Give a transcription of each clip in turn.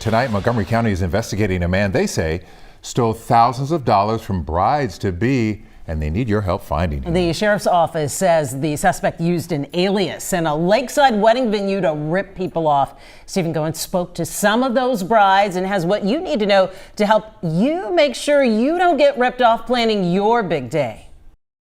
Tonight, Montgomery County is investigating a man they say stole thousands of dollars from brides-to-be, and they need your help finding him. The sheriff's office says the suspect used an alias in a lakeside wedding venue to rip people off. Stephen Goins spoke to some of those brides and has what you need to know to help you make sure you don't get ripped off planning your big day.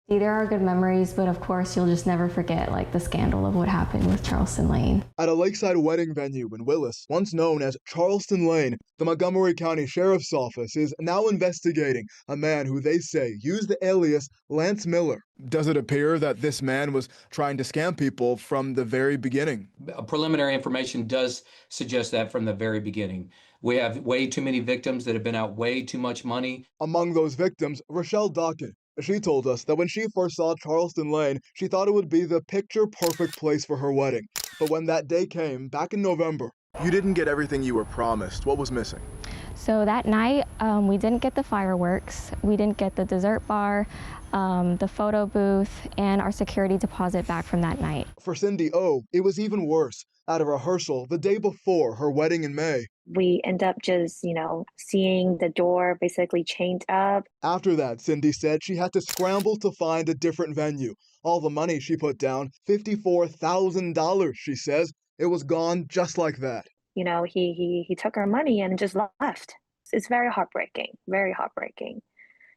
There are good memories, but of course you'll just never forget the scandal of what happened with Charleston Lane. At a lakeside wedding venue in Willis, once known as Charleston Lane, the Montgomery County Sheriff's Office is now investigating a man who they say used the alias Lance Miller. Does it appear that this man was trying to scam people from the very beginning? Preliminary information does suggest that from the very beginning. We have way too many victims that have been out way too much money. Among those victims, Rochelle Dockett. She told us that when she first saw Charleston Lane, she thought it would be the picture-perfect place for her wedding. But when that day came, back in November, you didn't get everything you were promised. What was missing? So that night, we didn't get the fireworks, we didn't get the dessert bar, the photo booth, and our security deposit back from that night. For Cindy O, it was even worse. At a rehearsal the day before her wedding in May, we end up just, seeing the door basically chained up. After that, Cindy said she had to scramble to find a different venue. All the money she put down, $54,000, she says, it was gone just like that. He took our money and just left. It's very heartbreaking, very heartbreaking.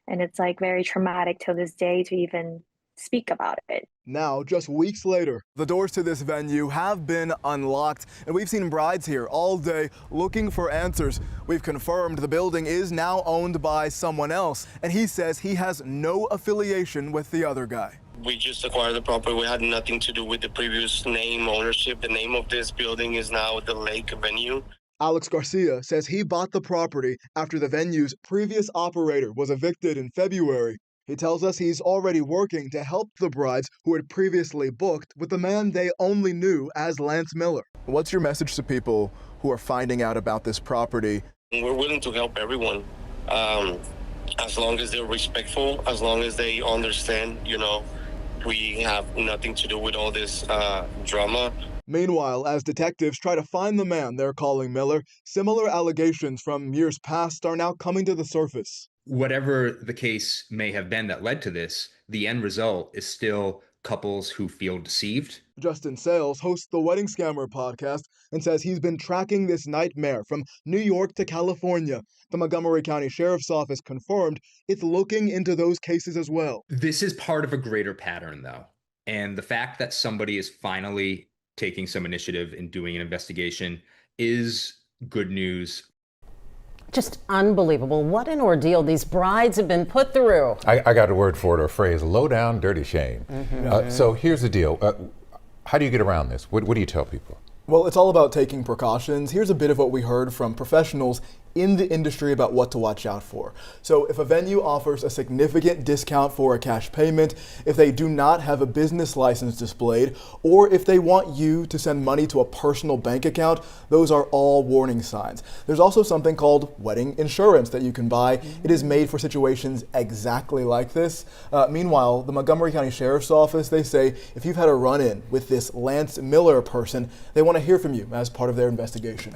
And it's very traumatic till this day to even speak about it. Now, just weeks later, the doors to this venue have been unlocked, and we've seen brides here all day looking for answers. We've confirmed the building is now owned by someone else, and he says he has no affiliation with the other guy. We just acquired the property. We had nothing to do with the previous name ownership. The name of this building is now the Lake Venue. Alex Garcia says he bought the property after the venue's previous operator was evicted in February. He tells us he's already working to help the brides who had previously booked with the man they only knew as Lance Miller. What's your message to people who are finding out about this property? We're willing to help everyone, as long as they're respectful, as long as they understand, we have nothing to do with all this drama. Meanwhile, as detectives try to find the man they're calling Miller, similar allegations from years past are now coming to the surface. Whatever the case may have been that led to this, the end result is still couples who feel deceived. Justin Sales hosts the Wedding Scammer podcast and says he's been tracking this nightmare from New York to California. The Montgomery County Sheriff's Office confirmed it's looking into those cases as well. This is part of a greater pattern, though. And the fact that somebody is finally taking some initiative in doing an investigation is good news. Just unbelievable. What an ordeal these brides have been put through. I got a word for it, or a phrase, low down, dirty shame. So here's the deal. How do you get around this? What do you tell people? Well, it's all about taking precautions. Here's a bit of what we heard from professionals in the industry about what to watch out for. So if a venue offers a significant discount for a cash payment, if they do not have a business license displayed, or if they want you to send money to a personal bank account, those are all warning signs. There's also something called wedding insurance that you can buy. It is made for situations exactly like this. Meanwhile, the Montgomery County Sheriff's Office, they say if you've had a run-in with this Lance Miller person, they want to hear from you as part of their investigation.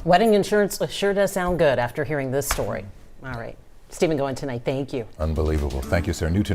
Wedding insurance sure does sound good after hearing this story. All right. Stephen Goins tonight, thank you. Unbelievable. Thank you, sir. New tonight.